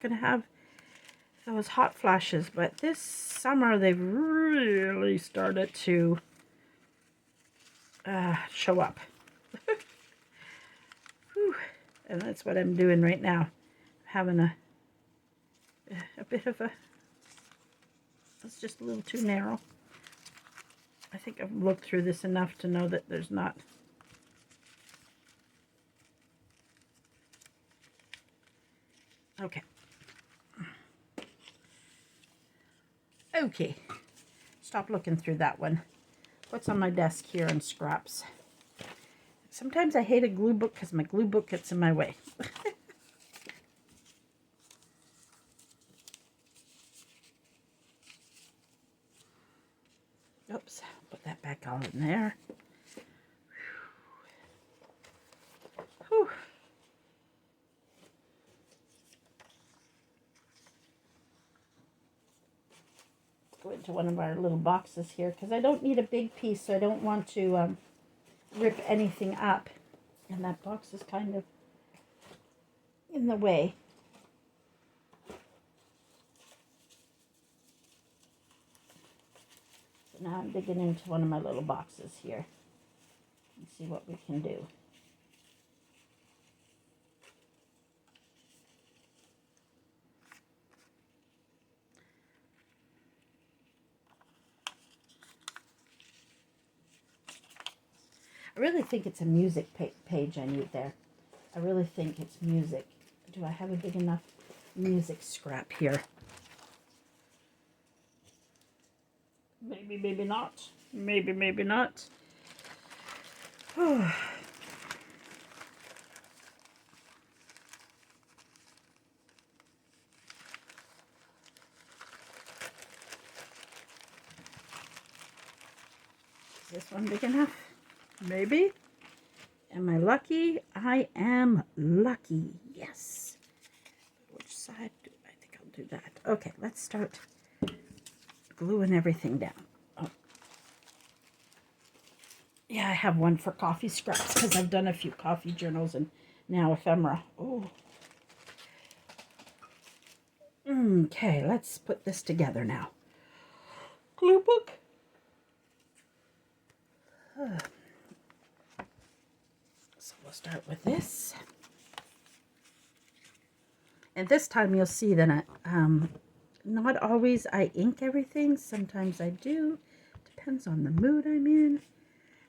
going to have those hot flashes, but this summer they've really started to show up. Whew. And that's what I'm doing right now. Having a bit of a, it's just a little too narrow. I think I've looked through this enough to know that there's not. Okay. Okay. Stop looking through that one. What's on my desk here in scraps? Sometimes I hate a glue book because my glue book gets in my way. Oops, put that back all in there. Whew. Go into one of our little boxes here because I don't need a big piece, so I don't want to rip anything up. And that box is kind of in the way. So now I'm digging into one of my little boxes here and see what we can do. I really think it's a music page I need there. I really think it's music. Do I have a big enough music scrap here? Maybe, maybe not. Maybe, maybe not. Oh. Is this one big enough? Maybe. Am I lucky? I am lucky. Yes. Which side do I think I'll do that? Okay, let's start gluing everything down. Oh. Yeah, I have one for coffee scraps because I've done a few coffee journals and now ephemera. Oh. Okay, let's put this together now. Glue book. So we'll start with this. And this time you'll see that not always I ink everything. Sometimes I do. Depends on the mood I'm in.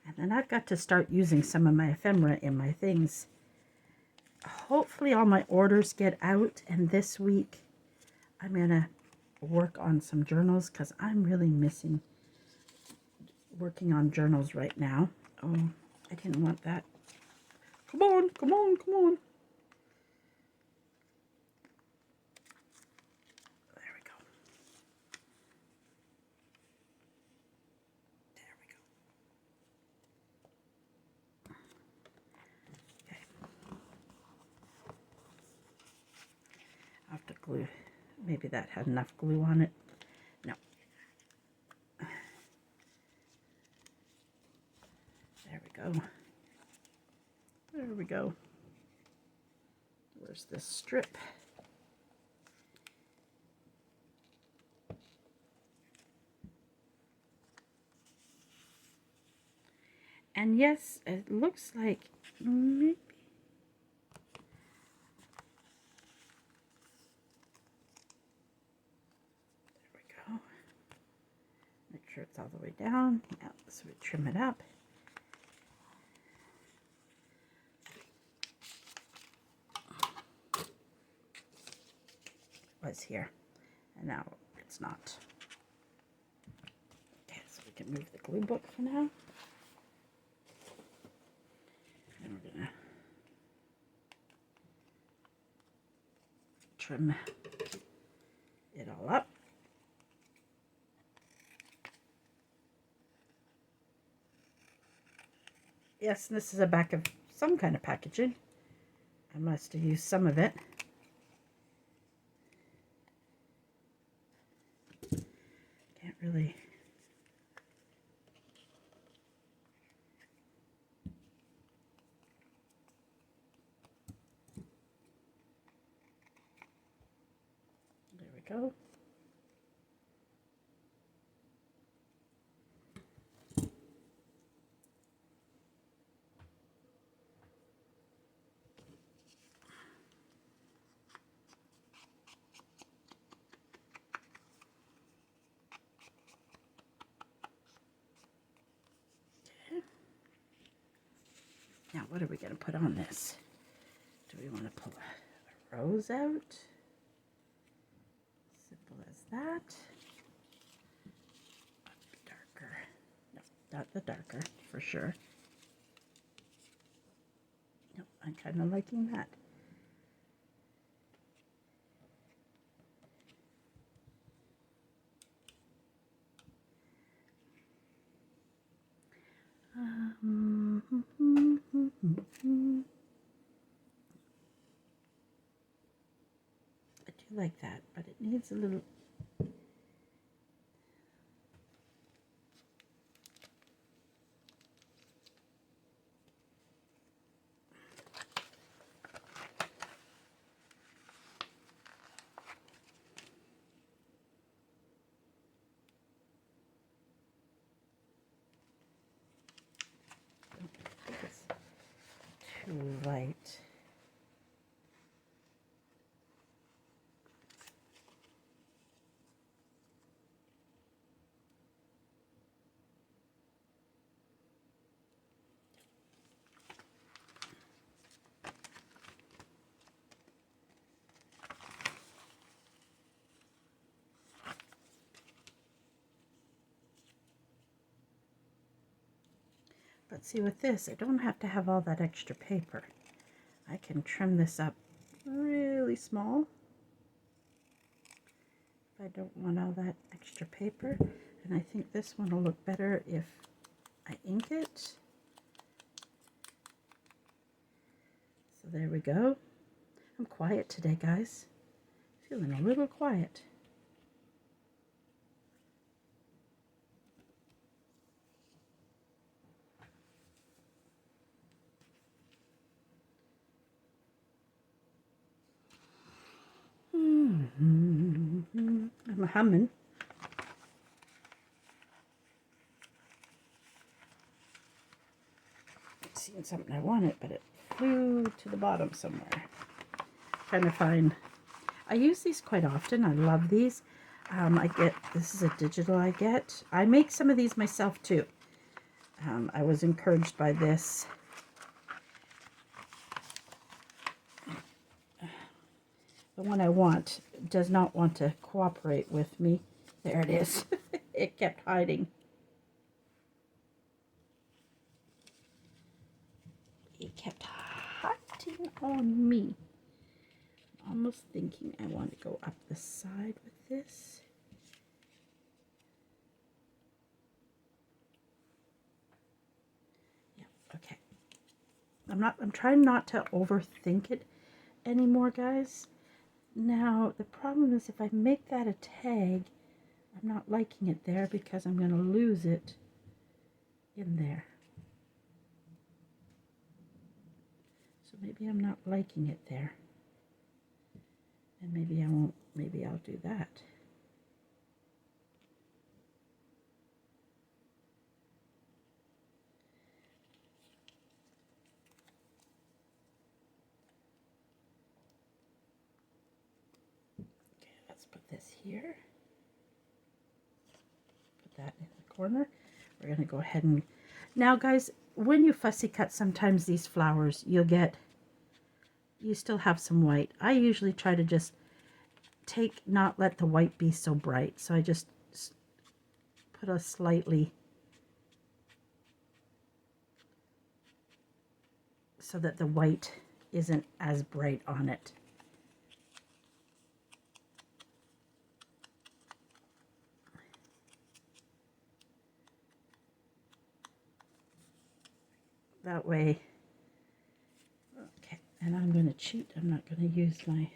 And then I've got to start using some of my ephemera in my things. Hopefully all my orders get out. And this week I'm going to work on some journals because I'm really missing working on journals right now. Oh, I didn't want that. Come on, come on, come on. There we go. There we go. Okay. I'll have to glue. Maybe that had enough glue on it. No. There we go. There we go. Where's this strip? And yes, it looks like maybe. There we go. Make sure it's all the way down. Yeah, so we trim it up. It was here, and now it's not. Okay, so we can move the glue book for now. And we're gonna trim it all up. Yes, this is a back of some kind of packaging. I must have used some of it. Can't really. go. Now, what are we going to put on this? Do we want to pull a rose out? Simple as that. Darker. No, not the darker, for sure. No, I'm kind of liking that. I do like that, but it needs a little. It's too light. But see, with this, I don't have to have all that extra paper. I can trim this up really small if I don't want all that extra paper. And I think this one will look better if I ink it. So there we go. I'm quiet today, guys. Feeling a little quiet. I'm humming. Seeing something I wanted, but it flew to the bottom somewhere. Trying to find. I use these quite often. I love these. This is a digital I get. I make some of these myself too. I was encouraged by this. The one I want does not want to cooperate with me. There it is. It kept hiding. It kept hiding on me. I'm almost thinking I want to go up the side with this. Yeah, okay. I'm trying not to overthink it anymore, guys. Now, the problem is if I make that a tag, I'm not liking it there because I'm going to lose it in there. So maybe I'm not liking it there. And maybe I won't, maybe I'll do that. Okay, let's put this here. Put that in the corner. We're going to go ahead and... Now, guys, when you fussy cut sometimes these flowers, you still have some white. I usually try to just not let the white be so bright. So I just put a slightly, so that the white isn't as bright on it. That way, okay, and I'm going to cheat. I'm not going to use my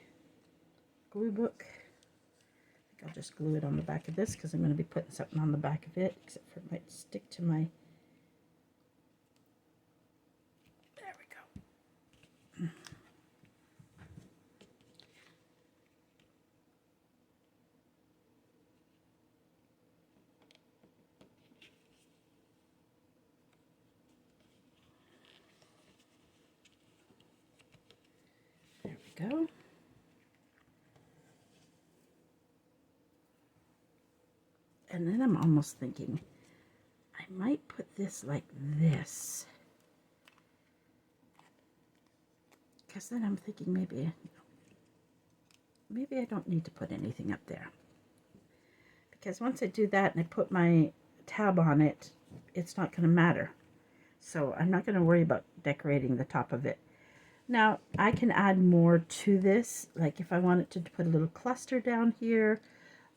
glue book. I think I'll just glue it on the back of this because I'm going to be putting something on the back of it, except for it might stick to my... There we go. go. And then I'm almost thinking I might put this like this. Because then I'm thinking maybe I don't need to put anything up there. Because once I do that and I put my tab on it, it's not going to matter. So I'm not going to worry about decorating the top of it. Now, I can add more to this. Like if I wanted to put a little cluster down here,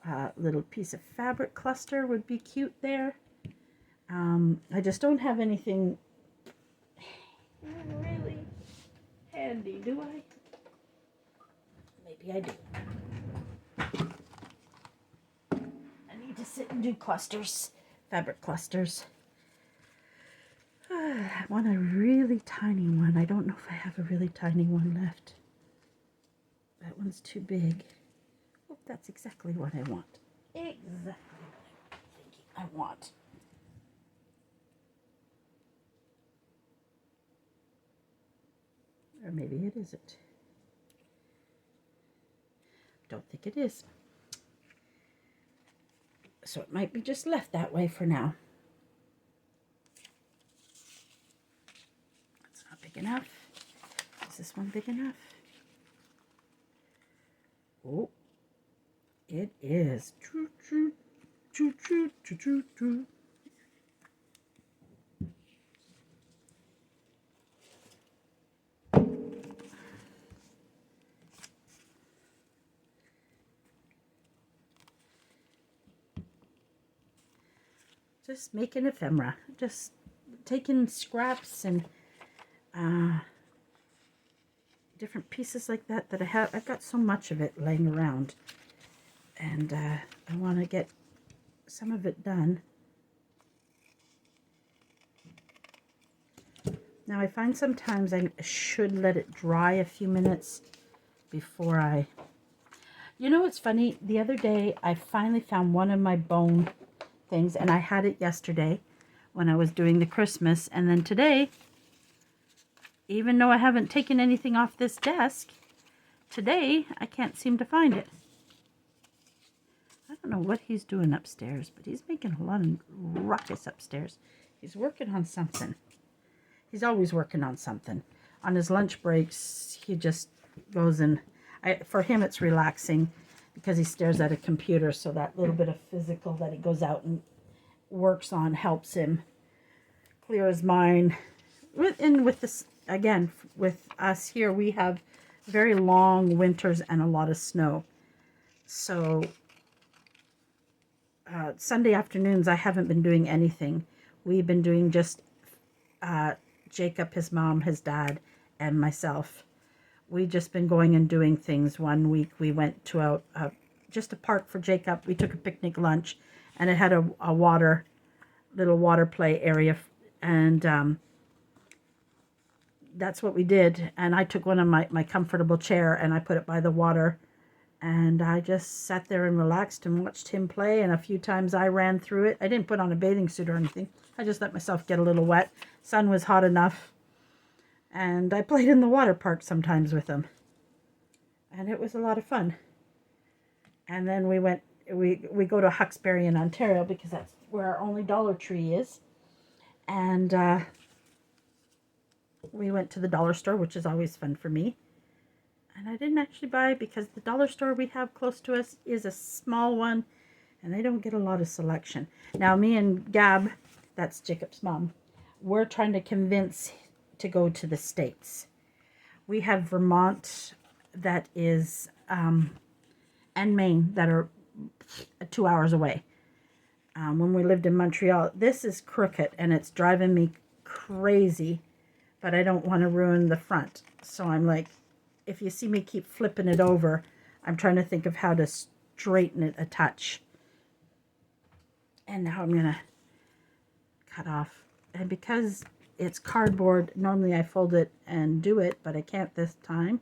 a little piece of fabric cluster would be cute there. I just don't have anything really handy, do I? Maybe I do. I need to sit and do clusters, fabric clusters. I want a really tiny one. I don't know if I have a really tiny one left. That one's too big. Oh, that's exactly what I want. Exactly what I'm thinking I want. Or maybe it isn't. Don't think it is. So it might be just left that way for now. That's not big enough. Is this one big enough? Oh, it is. Choo, choo, choo, choo, choo, choo, choo. Just making ephemera. Just taking scraps and different pieces like that I have. I've got so much of it laying around, and I want to get some of it done. Now I find sometimes I should let it dry a few minutes before I... You know what's funny? The other day I finally found one of my bone things, and I had it yesterday when I was doing the Christmas, and then today, even though I haven't taken anything off this desk, today I can't seem to find it. I don't know what he's doing upstairs, but he's making a lot of ruckus upstairs. He's working on something. He's always working on something. On his lunch breaks, he just goes and... for him, it's relaxing because he stares at a computer, so that little bit of physical that he goes out and works on helps him clear his mind. And with this, again, with us here, we have very long winters and a lot of snow. So Sunday afternoons, I haven't been doing anything. We've been doing just Jacob, his mom, his dad, and myself. We've just been going and doing things. One week we went to just a park for Jacob. We took a picnic lunch, and it had a little water play area, and that's what we did. And I took one of my comfortable chair and I put it by the water, and I just sat there and relaxed and watched him play. And a few times I ran through it. I didn't put on a bathing suit or anything. I just let myself get a little wet. Sun was hot enough, and I played in the water park sometimes with him, and it was a lot of fun. And then we go to Hawkesbury in Ontario because that's where our only Dollar Tree is. And we went to the dollar store, which is always fun for me. And I didn't actually buy, because the dollar store we have close to us is a small one, and they don't get a lot of selection. Now, me and Gab, that's Jacob's mom, we're trying to convince to go to the States. We have Vermont that is... and Maine that are 2 hours away. When we lived in Montreal, this is crooked and it's driving me crazy, but I don't want to ruin the front. So I'm like, if you see me keep flipping it over, I'm trying to think of how to straighten it a touch. And now I'm going to cut off. And because it's cardboard, normally I fold it and do it, but I can't this time.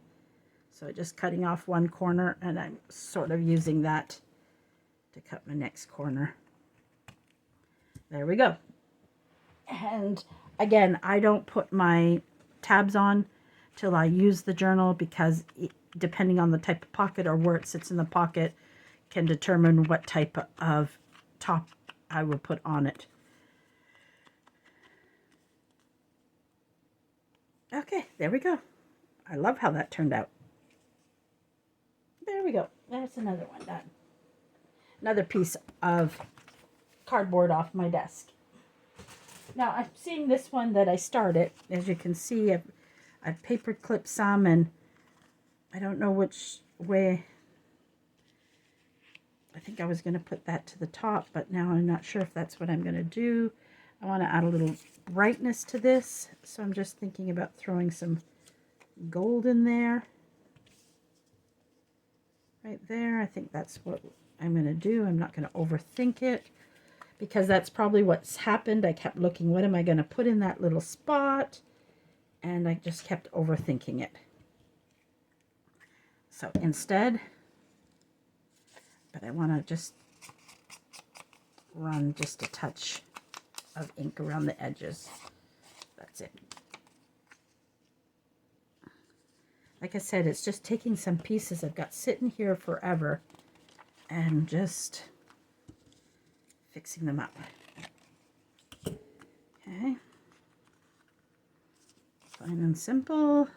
So just cutting off one corner, and I'm sort of using that to cut my next corner. There we go. And again, I don't put my tabs on till I use the journal, because depending on the type of pocket or where it sits in the pocket, can determine what type of top I will put on it. Okay, there we go. I love how that turned out. There we go. That's another one done. Another piece of cardboard off my desk. Now I'm seeing this one that I started. As you can see, I've paper clipped some, and I don't know which way. I think I was going to put that to the top, but now I'm not sure if that's what I'm going to do. I want to add a little brightness to this, so I'm just thinking about throwing some gold in there. Right there. I think that's what I'm going to do. I'm not going to overthink it, because that's probably what's happened. I kept looking, what am I going to put in that little spot? And I just kept overthinking it. So instead, but I want to just run just a touch of ink around the edges. That's it. Like I said, it's just taking some pieces I've got sitting here forever and just fixing them up. Okay. Fine and simple.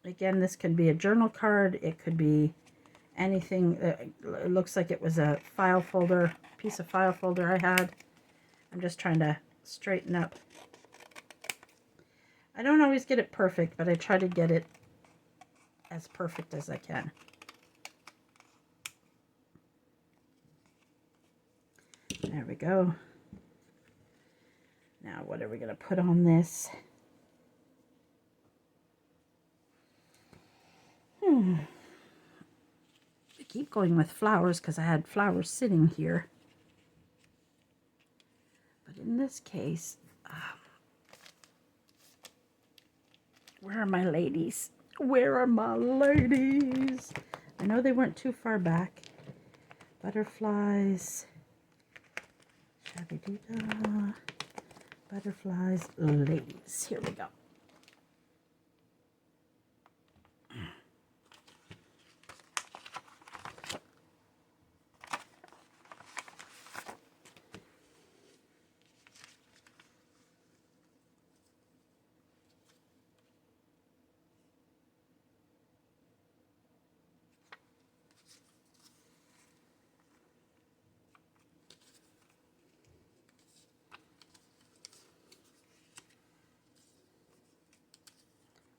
Again, this could be a journal card. It could be anything. It looks like it was a file folder, piece of file folder I had. I'm just trying to straighten up. I don't always get it perfect, but I try to get it as perfect as I can. There we go. Now, what are we going to put on this? I keep going with flowers because I had flowers sitting here. But in this case, where are my ladies? Where are my ladies? I know they weren't too far back. Butterflies. Shabby-dee-da. Butterflies. Ladies. Here we go.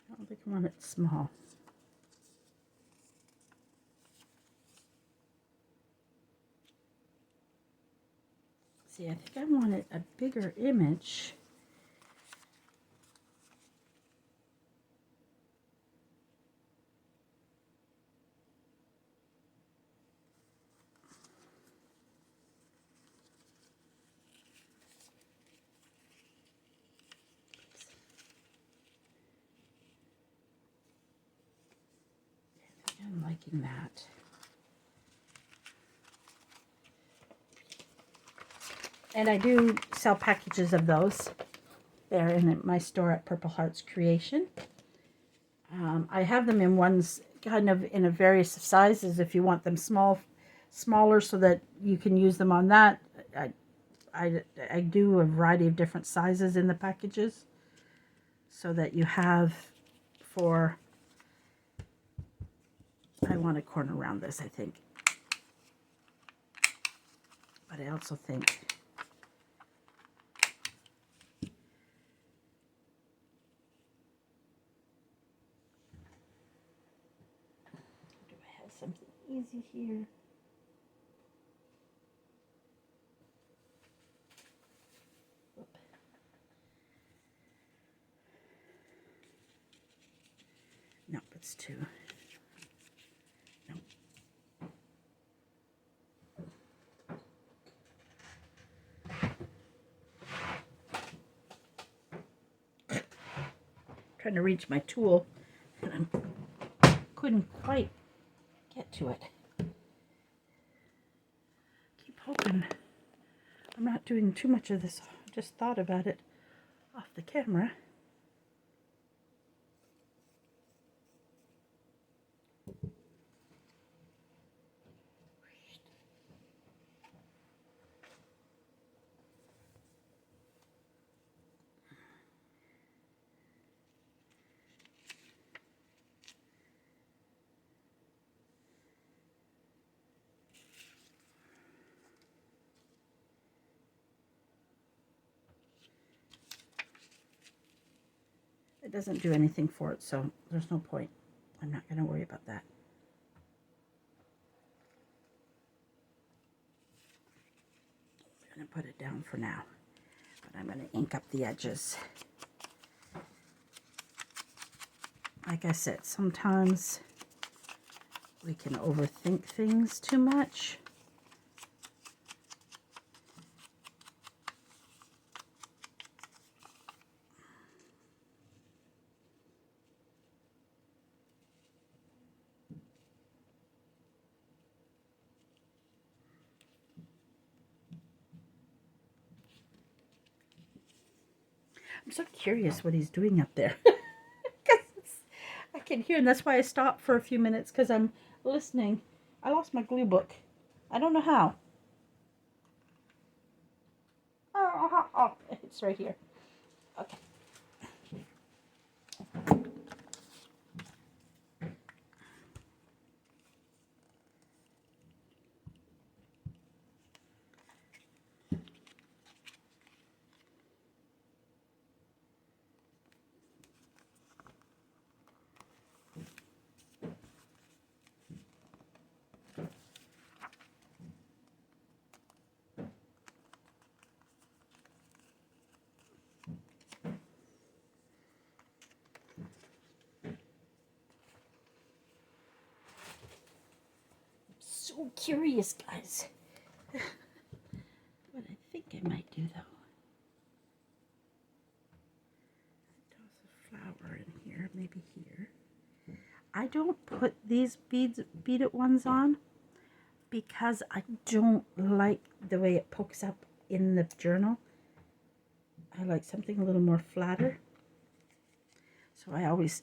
I don't think I want it small. See, I think I wanted a bigger image. I'm liking that. And I do sell packages of those. They're in my store at Purple Hearts Creation. I have them in ones kind of in a various sizes if you want them smaller so that you can use them on that. I do a variety of different sizes in the packages so that you have for, I want a corner around this, I think. But I also think something easy here. Oop. Nope, it's too. Nope. Trying to reach my tool and I couldn't quite get to it. Keep hoping I'm not doing too much of this. I just thought about it off the camera. It doesn't do anything for it, so there's no point. I'm not going to worry about that. I'm going to put it down for now, but I'm going to ink up the edges. Like I said, sometimes we can overthink things too much. I'm so curious what he's doing up there. I can hear, and that's why I stopped for a few minutes, because I'm listening. I lost my glue book. I don't know how. Oh, it's right here. Okay. So curious, guys. What I think I might do, though. Toss a flower in here, maybe here. I don't put these beaded ones on because I don't like the way it pokes up in the journal. I like something a little more flatter. So I always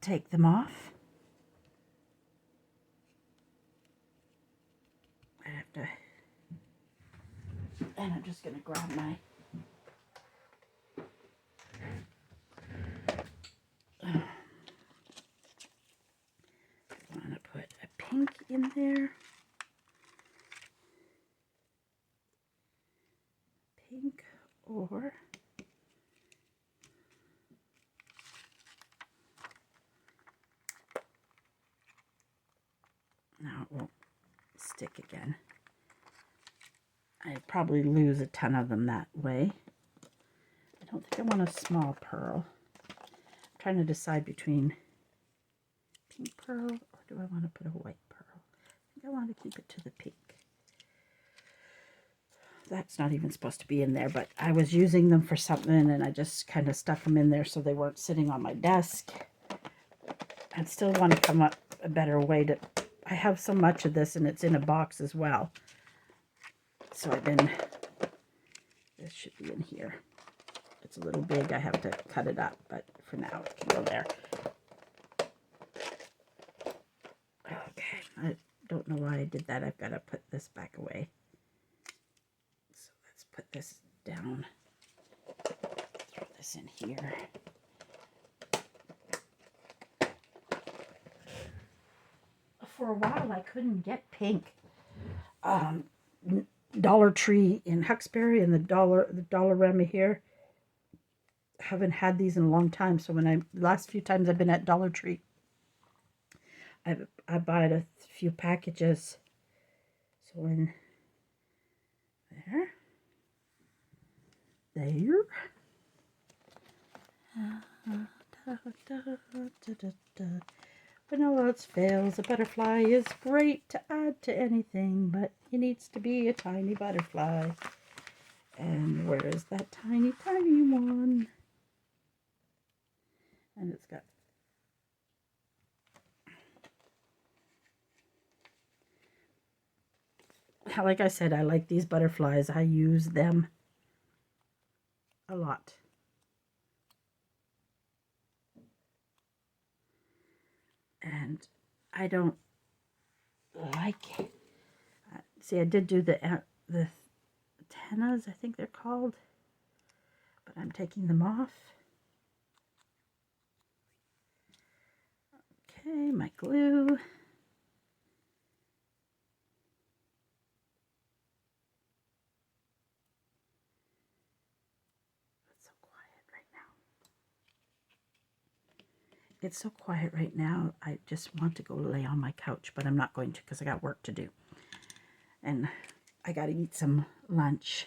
take them off. I have to, and I'm just going to grab my I want to put a pink in there. Pink, or now it won't stick again. I'd probably lose a ton of them that way. I don't think I want a small pearl. I'm trying to decide between pink pearl, or do I want to put a white pearl? I think I want to keep it to the pink. That's not even supposed to be in there, but I was using them for something, and I just kind of stuck them in there so they weren't sitting on my desk. I still want to come up a better way to... I have so much of this, and it's in a box as well. So I've been... This should be in here. It's a little big. I have to cut it up, but for now it can go there. Okay, I don't know why I did that. I've got to put this back away. So let's put this down. Throw this in here. For a while I couldn't get pink. Dollar Tree in Huxbury and the Dollarama here. Haven't had these in a long time, so last few times I've been at Dollar Tree, I bought a few packages. So in there. When all else fails, a butterfly is great to add to anything, but he needs to be a tiny butterfly. And where is that tiny, tiny one? And it's got... Like I said, I like these butterflies. I use them a lot. And I don't like it. See, I did do the antennas, I think they're called, but I'm taking them off. Okay, my glue. It's so quiet right now. It's so quiet right now. I just want to go lay on my couch, but I'm not going to because I got work to do. And I got to eat some lunch.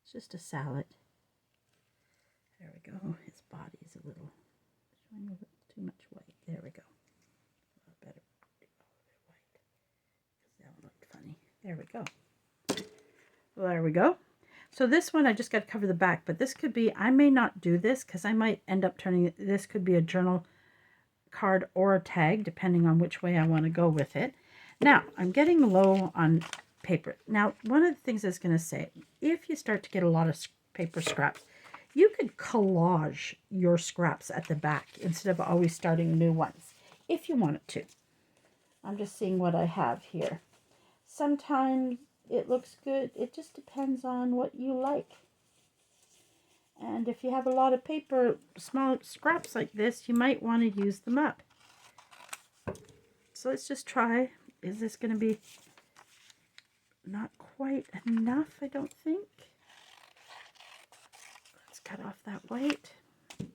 It's just a salad. There we go. His body is a little showing a little too much white. There we go. A little better. White. Because that one looked funny. There we go. Well, there we go. So this one, I just got to cover the back, but this could be, I may not do this because I might end up turning, this could be a journal card or a tag, depending on which way I want to go with it. Now, I'm getting low on paper. Now, one of the things I was going to say, if you start to get a lot of paper scraps, you could collage your scraps at the back instead of always starting new ones, if you wanted to. I'm just seeing what I have here. Sometimes it looks good. It just depends on what you like. And if you have a lot of paper, small scraps like this, you might want to use them up. So let's just try. Is this going to be not quite enough? I don't think. Let's cut off that white. So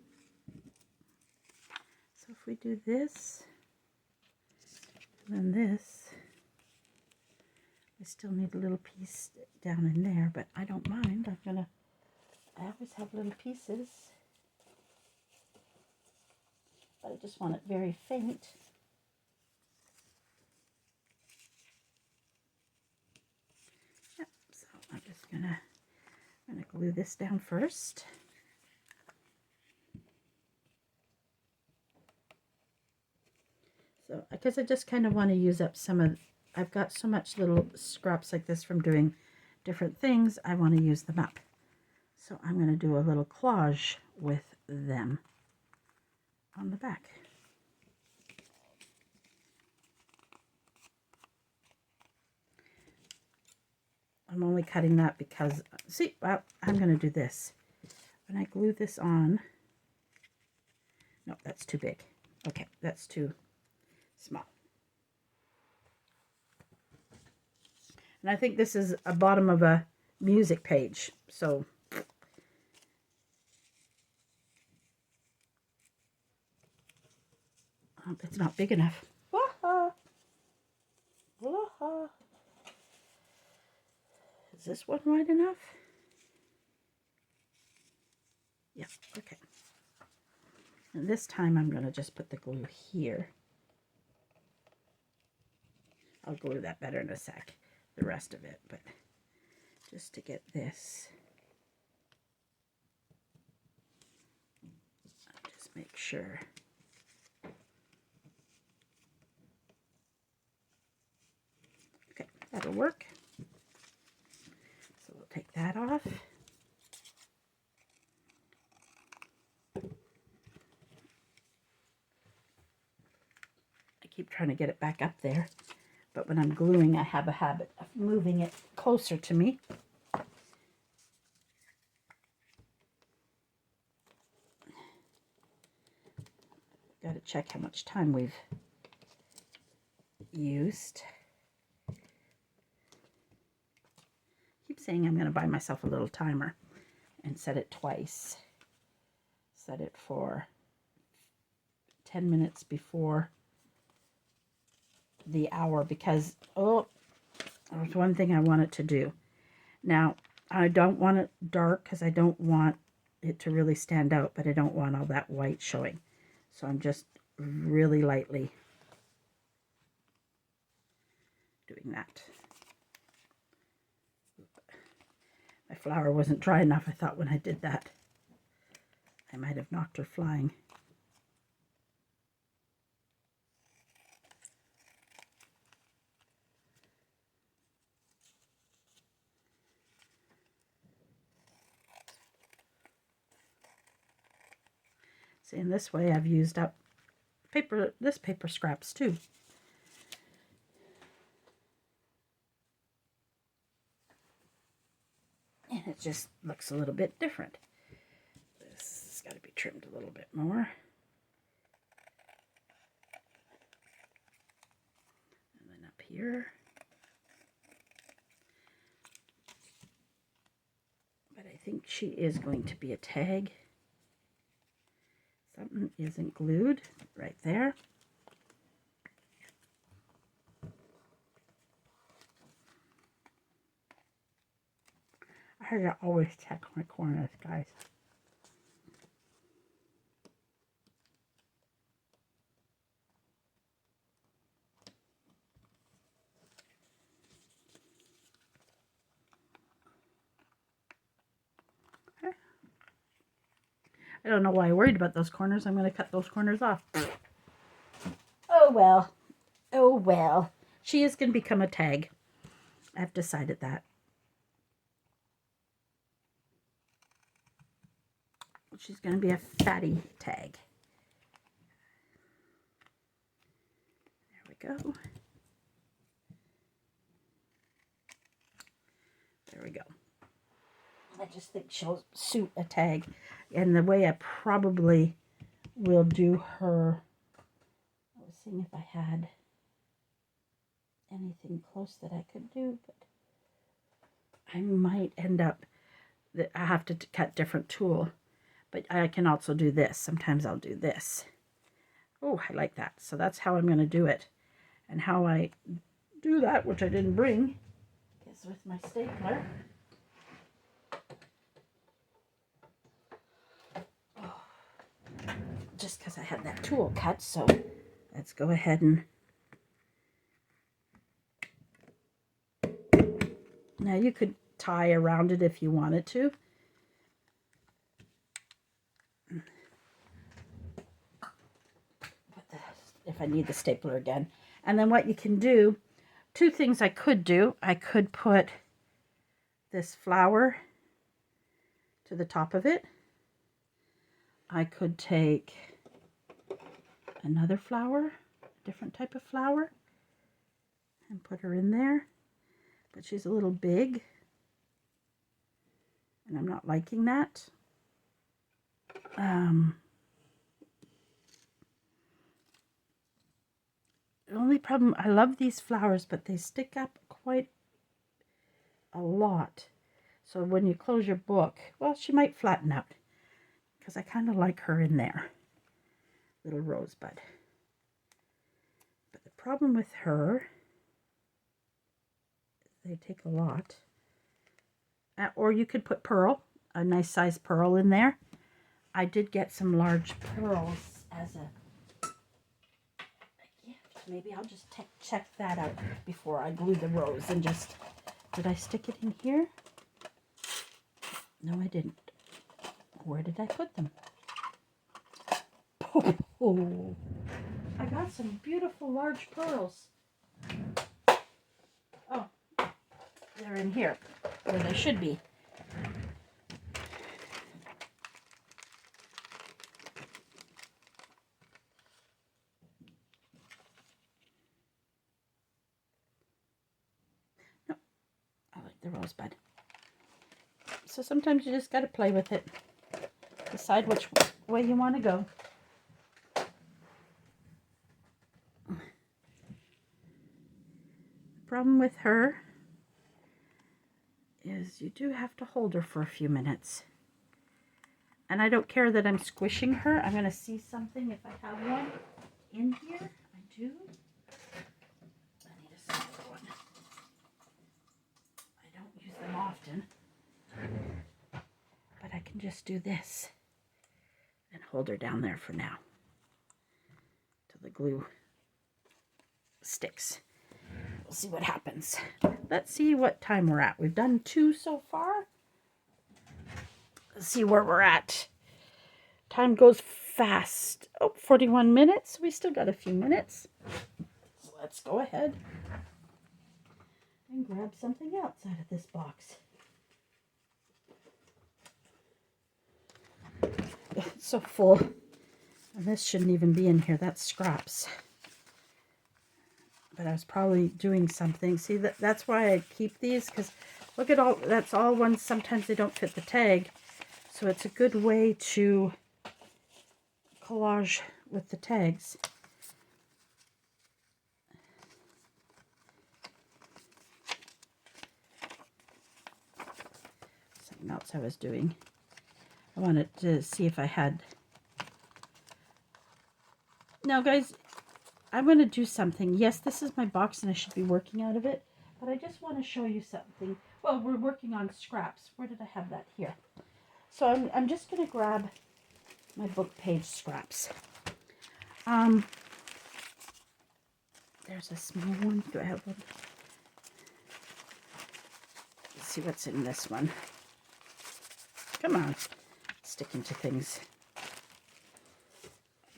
if we do this, and then this, we still need a little piece down in there, but I don't mind. I always have little pieces, but I just want it very faint. Yep, so I'm just gonna glue this down first. So, because I just kind of want to use up some of, I've got so much little scraps like this from doing different things, I want to use them up. So I'm going to do a little collage with them on the back. I'm only cutting that because, see, well, I'm going to do this. When I glue this on, no, that's too big. Okay, that's too small. And I think this is a bottom of a music page, so it's not big enough. Is this one wide enough? Yeah, okay. And this time I'm going to just put the glue here. I'll glue that better in a sec, the rest of it, but just to get this. Just make sure. Okay, that'll work. So we'll take that off. I keep trying to get it back up there, but when I'm gluing, I have a habit of moving it closer to me. Got to check how much time we've used. Keep saying I'm going to buy myself a little timer and set it twice. Set it for 10 minutes before the hour because, oh, there's one thing I want it to do. Now, I don't want it dark because I don't want it to really stand out, but I don't want all that white showing. So I'm just really lightly doing that. My flower wasn't dry enough, I thought, when I did that. I might have knocked her flying. See, in this way I've used up this paper scraps too. And it just looks a little bit different. This has got to be trimmed a little bit more. And then up here. But I think she is going to be a tag. Something isn't glued right there. I had to always check my corners, guys. Okay. I don't know why I worried about those corners. I'm going to cut those corners off. Oh well. Oh well. She is going to become a tag. I've decided that. She's going to be a fatty tag. There we go. There we go. I just think she'll suit a tag. And the way I probably will do her, I was seeing if I had anything close that I could do, but I might end up, I have to cut different tool. But I can also do this. Sometimes I'll do this. Oh, I like that. So that's how I'm going to do it. And how I do that, which I didn't bring, is with my stapler. Oh, just because I had that tool cut, so let's go ahead and... Now you could tie around it if you wanted to. If I need the stapler again. And then what you can do, two things I could do. I could put this flower to the top of it. I could take another flower, a different type of flower, and put her in there. But she's a little big, and I'm not liking that. The only problem, I love these flowers, but they stick up quite a lot. So when you close your book, well, she might flatten out, because I kind of like her in there. Little rosebud. But the problem with her, they take a lot. Or you could put pearl, a nice size pearl in there. I did get some large pearls as a maybe I'll just check that out before I glue the rose and just... Did I stick it in here? No, I didn't. Where did I put them? Oh, I got some beautiful large pearls. Oh, they're in here where they should be. The rosebud. So sometimes you just got to play with it. Decide which way you want to go. The problem with her is you do have to hold her for a few minutes. And I don't care that I'm squishing her. I'm going to see something if I have one in here. I do. I need a smaller one. Them often, but I can just do this and hold her down there for now till the glue sticks. We'll see what happens. Let's see what time we're at. We've done 2 so far. Let's see where we're at. Time goes fast. Oh, 41 minutes. We still got a few minutes. So let's go ahead and grab something else out of this box. It's so full. And this shouldn't even be in here. That's scraps. But I was probably doing something. See, that's why I keep these, because look at all, that's all ones, sometimes they don't fit the tag. So it's a good way to collage with the tags. Something else I was doing. I wanted to see if I had... Now, guys, I'm going to do something. Yes, this is my box and I should be working out of it, but I just want to show you something. Well, we're working on scraps. Where did I have that? Here. So I'm just going to grab my book page scraps. There's a small one. Do I have one? Let's see what's in this one. Come on. Sticking to things.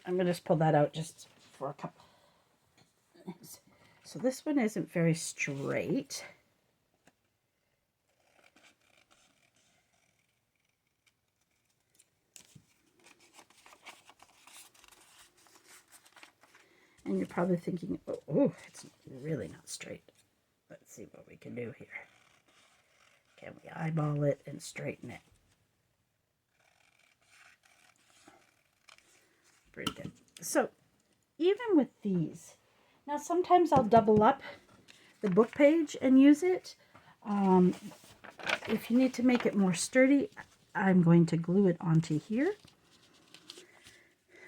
I'm going to just pull that out just for a couple. So this one isn't very straight. And you're probably thinking, oh, it's really not straight. Let's see what we can do here. Can we eyeball it and straighten it? Pretty good. So even with these, now sometimes I'll double up the book page and use it. If you need to make it more sturdy, I'm going to glue it onto here.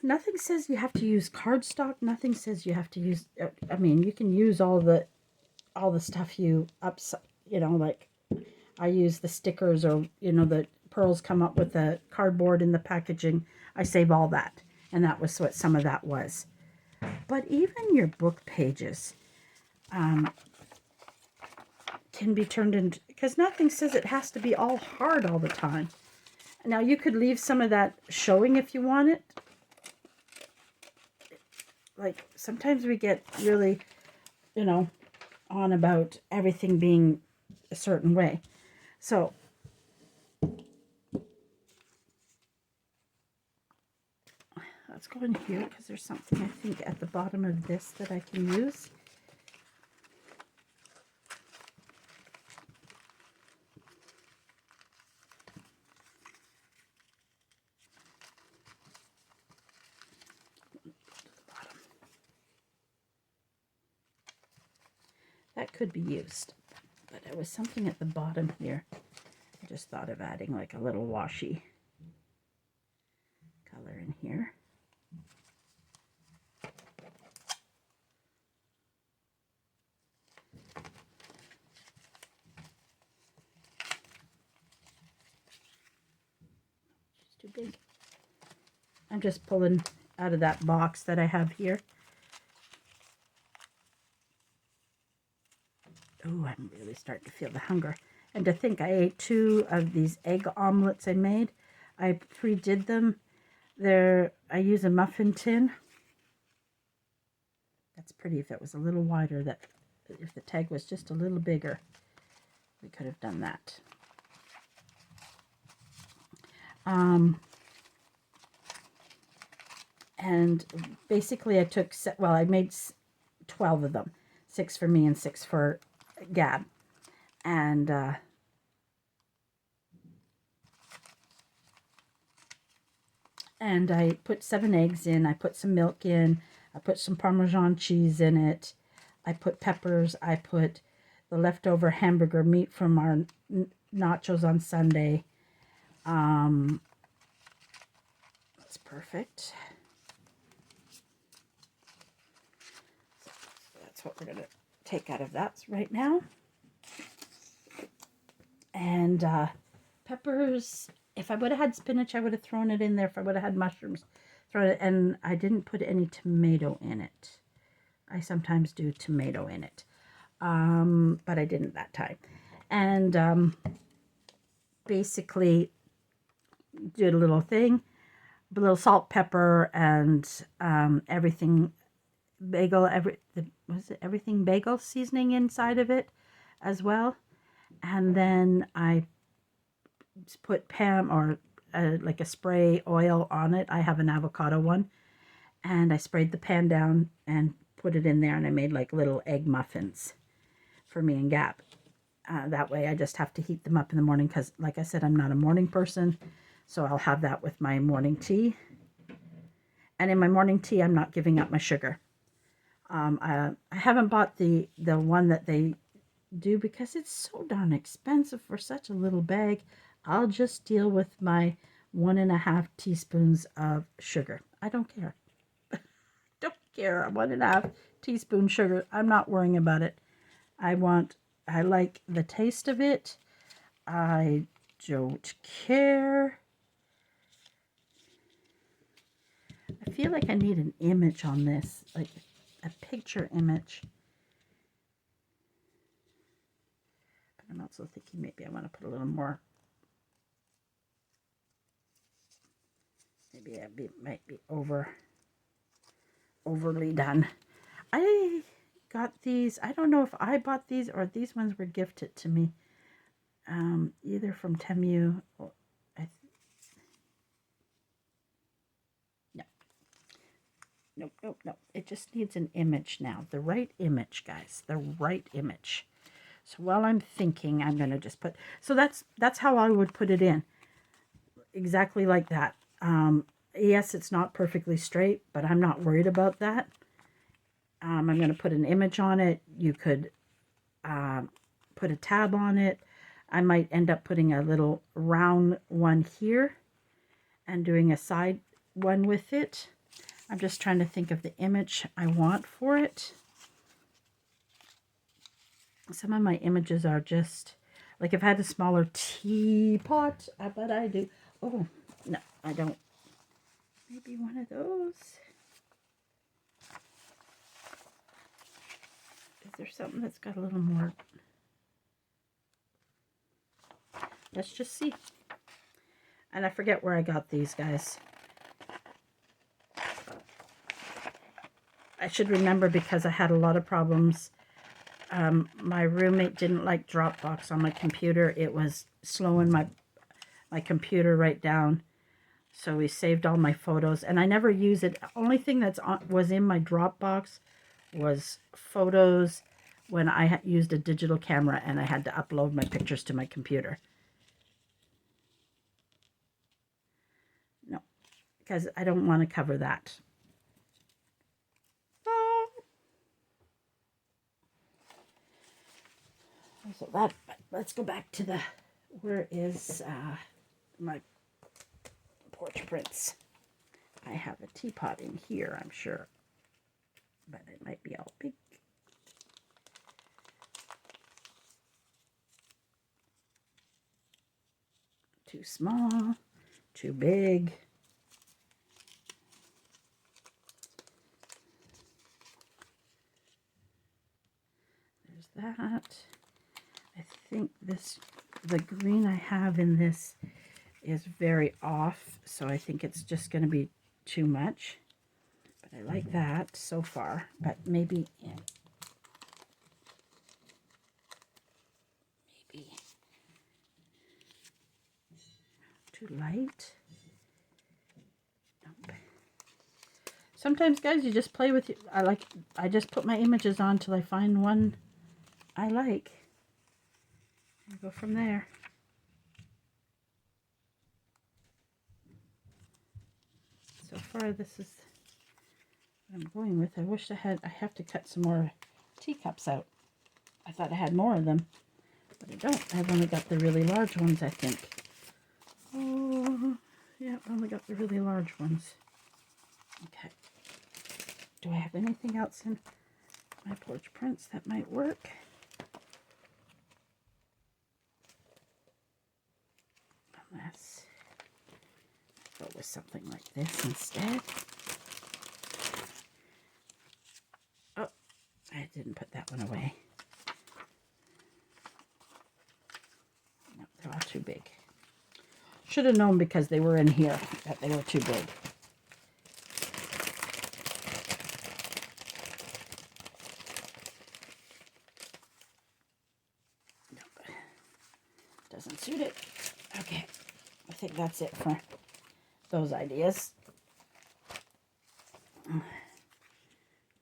Nothing says you have to use cardstock. Nothing says you have to use, I mean, you can use all the stuff you like I use the stickers, or, the pearls come up with the cardboard in the packaging. I save all that. And that was what some of that was. But even your book pages can be turned into, because nothing says it has to be all hard all the time. Now, you could leave some of that showing if you want it. Like, sometimes we get really, on about everything being a certain way. So, let's go in here, because there's something, I think, at the bottom of this that I can use. That could be used, but there was something at the bottom here. I just thought of adding like a little washy color in here. It's too big. I'm just pulling out of that box that I have here. Oh, I'm really starting to feel the hunger. And to think I ate 2 of these egg omelets I made. I pre-did them. I use a muffin tin. That's pretty. If it was a little wider, if the tag was just a little bigger, we could have done that. And basically I made 12 of them. 6 for me and 6 for Gab. And I put 7 eggs in. I put some milk in. I put some Parmesan cheese in it. I put peppers. I put the leftover hamburger meat from our nachos on Sunday. That's perfect. So that's what we're going to take out of that right now. And peppers, if I would have had spinach, I would have thrown it in there. If I would have had mushrooms, thrown it. And I didn't put any tomato in it. I sometimes do tomato in it, but I didn't that time. And basically did a little thing, a little salt, pepper, and everything bagel, everything bagel seasoning inside of it as well. And then I put like a spray oil on it. I have an avocado one, and I sprayed the pan down and put it in there, and I made like little egg muffins for me and Gab. That way I just have to heat them up in the morning because, like I said, I'm not a morning person, so I'll have that with my morning tea. And in my morning tea, I'm not giving up my sugar. I haven't bought the one that they do because it's so darn expensive for such a little bag. I'll just deal with my 1.5 teaspoons of sugar. I don't care. Don't care. 1.5 teaspoon sugar. I'm not worrying about it. I like the taste of it. I don't care. I feel like I need an image on this, like a picture image. But I'm also thinking maybe I want to put a little more. Maybe it might be overly done. I got these. I don't know if I bought these or these ones were gifted to me. Either from Temu or no. Nope. It just needs an image now. The right image, guys. The right image. So while I'm thinking, I'm going to just put... So that's how I would put it in. Exactly like that. Yes, it's not perfectly straight, but I'm not worried about that. I'm going to put an image on it. You could put a tab on it. I might end up putting a little round one here and doing a side one with it. I'm just trying to think of the image I want for it. Some of my images are just, like if I had a smaller teapot, I bet I do. Oh, no, I don't. Maybe one of those. Is there something that's got a little more? Let's just see. And I forget where I got these, guys. I should remember because I had a lot of problems. My roommate didn't like Dropbox on my computer. It was slowing my computer right down. So we saved all my photos, and I never use it. Only thing was in my Dropbox was photos when I used a digital camera and I had to upload my pictures to my computer. No, because I don't want to cover that. So let's go back to the, where is my porch prints? I have a teapot in here, I'm sure, but it might be all big. Too small, too big. There's that. I think the green I have in this is very off, so I think it's just going to be too much. But I like that so far, but maybe too light. Nope. Sometimes, guys, you just play with it. I just put my images on till I find one I like. And go from there. So far, this is what I'm going with. I wish I have to cut some more teacups out. I thought I had more of them, but I don't. I've only got the really large ones, I think. Oh, yeah, I only got the really large ones. Okay. Do I have anything else in my porch prints that might work? Let's go with something like this instead. Oh, I didn't put that one away. No, they're all too big. Should have known because they were in here that they were too big. Nope. Doesn't suit it. Okay. I think that's it for those ideas. I'm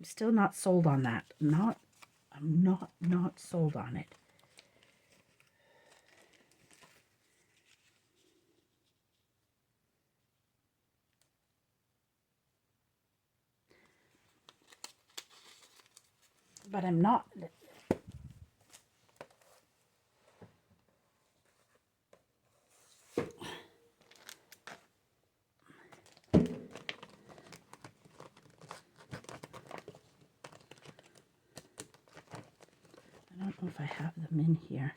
still not sold on that. I'm not sold on it. But I'm not. I don't know if I have them in here.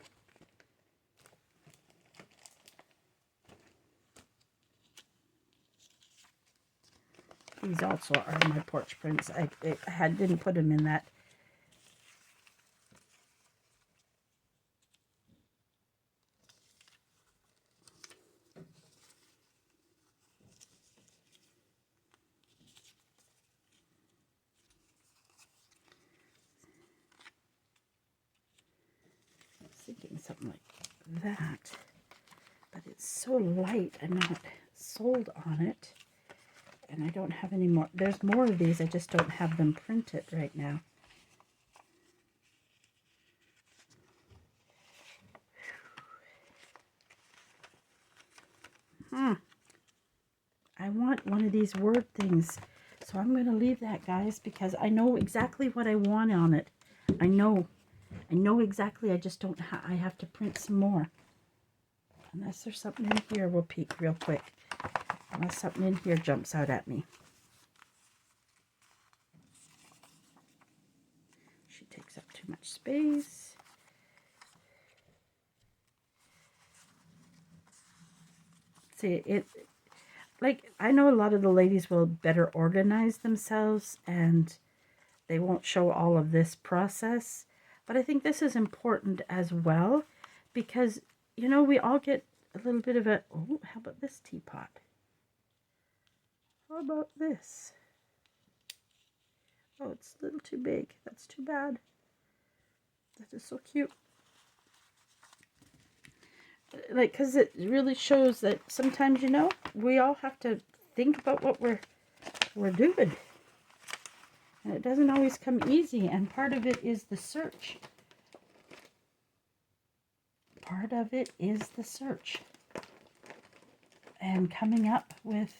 These also are my porch prints. I didn't put them in that. Thinking something like that, but it's so light. I'm not sold on it, and I don't have any more. There's more of these. I just don't have them printed right now. I want one of these word things, so I'm going to leave that, guys, because I know exactly what I want on it. I know exactly. I just don't I have to print some more. Unless there's something in here, we'll peek real quick. Unless something in here jumps out at me. She takes up too much space. See, like, I know a lot of the ladies will better organize themselves and they won't show all of this process. But I think this is important as well because, you know, we all get a little bit of a, oh, how about this teapot? How about this? Oh, it's a little too big. That's too bad. That is so cute. Like, because it really shows that sometimes, you know, we all have to think about what we're doing. And it doesn't always come easy. And part of it is the search. Part of it is the search. And coming up with,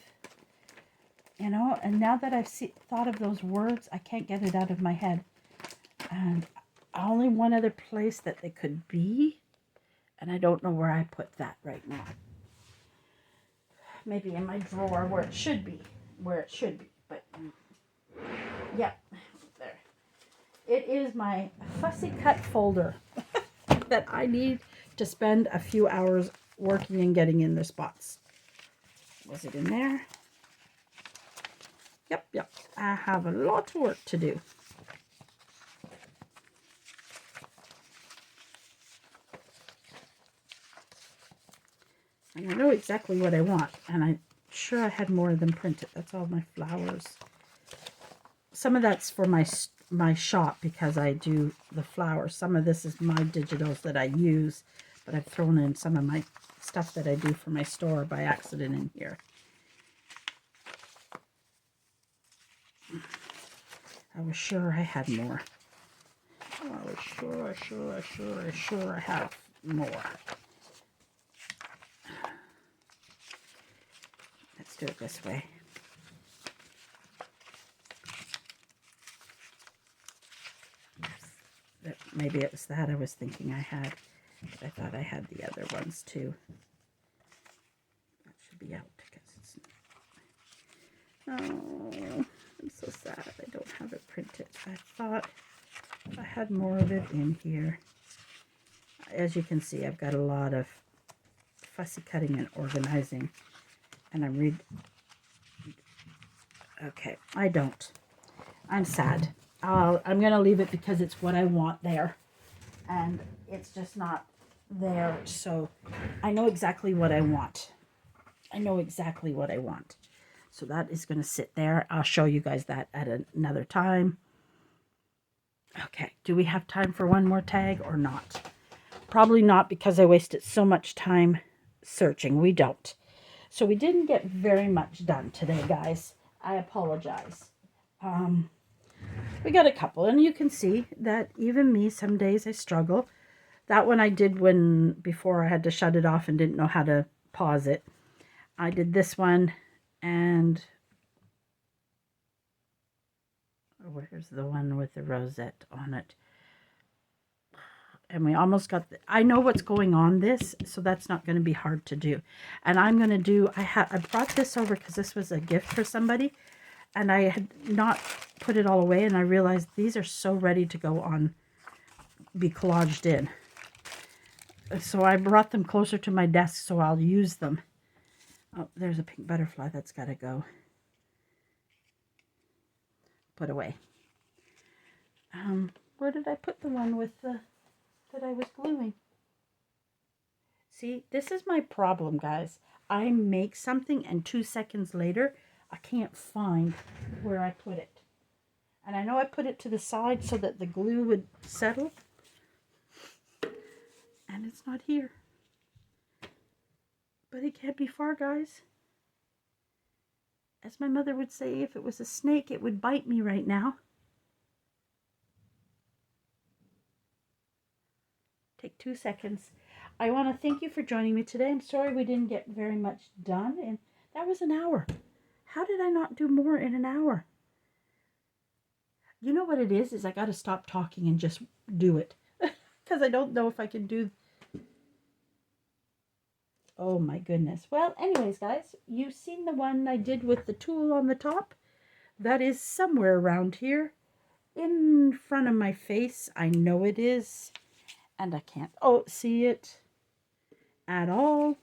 you know, and now that I've thought of those words, I can't get it out of my head. And only one other place that they could be. And I don't know where I put that right now. Maybe in my drawer where it should be. But, yeah, there. It is my fussy cut folder that I need to spend a few hours working and getting in the spots. Was it in there? Yep. I have a lot of work to do. And I know exactly what I want, and I'm sure I had more of them printed. That's all my flowers. Some of that's for my shop because I do the flowers. Some of this is my digitals that I use, but I've thrown in some of my stuff that I do for my store by accident in here. I was sure I had more. I was sure I have more. Let's do it this way. Maybe it was that I was thinking I had. But I thought I had the other ones too. That should be out because it's... Oh, I'm so sad I don't have it printed. I thought I had more of it in here. As you can see, I've got a lot of fussy cutting and organizing. And okay, I don't. I'm sad. I'm going to leave it because it's what I want there. And it's just not there. So I know exactly what I want. So that is going to sit there. I'll show you guys that at another time. Okay, do we have time for one more tag or not? Probably not because I wasted so much time searching. We don't. So we didn't get very much done today, guys. I apologize. We got a couple, and you can see that even me, some days I struggle. That one I did before I had to shut it off and didn't know how to pause it. I did this one, and where's the one with the rosette on it? And we almost got I know what's going on this, so that's not going to be hard to do. And I'm going to do, I brought this over because this was a gift for somebody, and I had not put it all away, and I realized these are so ready to go on, be collaged in. So I brought them closer to my desk so I'll use them. Oh, there's a pink butterfly that's got to go. Put away. Where did I put the one with the that I was gluing? See, this is my problem, guys. I make something and 2 seconds later, I can't find where I put it. And I know I put it to the side so that the glue would settle. And it's not here. But it can't be far, guys. As my mother would say, if it was a snake, it would bite me right now. Take 2 seconds. I want to thank you for joining me today. I'm sorry we didn't get very much done, and that was an hour. How did I not do more in an hour? You know what it is I got to stop talking and just do it. Because I don't know if I can do... Oh my goodness. Well, anyways, guys, you've seen the one I did with the tulle on the top. That is somewhere around here in front of my face. I know it is. And I can't see it at all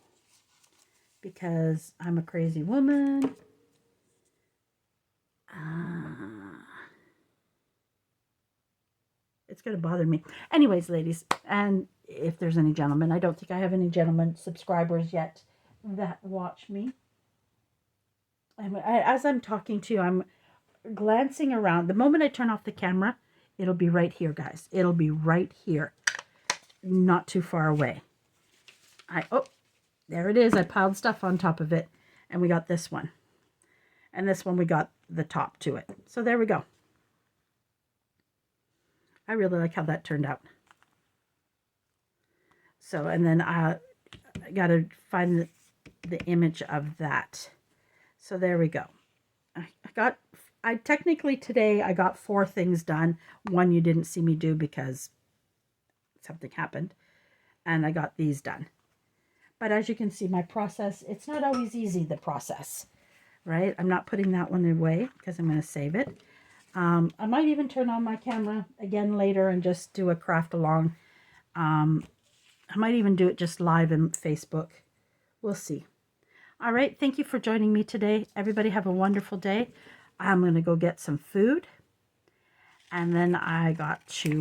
because I'm a crazy woman. It's going to bother me. Anyways, ladies, and if there's any gentlemen, I don't think I have any gentlemen subscribers yet that watch me. And as I'm talking to you, I'm glancing around. The moment I turn off the camera, it'll be right here, guys. It'll be right here. Not too far away. There it is. I piled stuff on top of it. And we got this one. And this one we got the top to it. So there we go. I really like how that turned out. So, and then I got to find the image of that. So there we go. Technically today I got 4 things done. One you didn't see me do because something happened. And I got these done. But as you can see, my process, it's not always easy, the process, right? I'm not putting that one away because I'm going to save it. I might even turn on my camera again later and just do a craft along. I might even do it just live in Facebook. We'll see. All right. Thank you for joining me today. Everybody have a wonderful day. I'm going to go get some food. And then I got to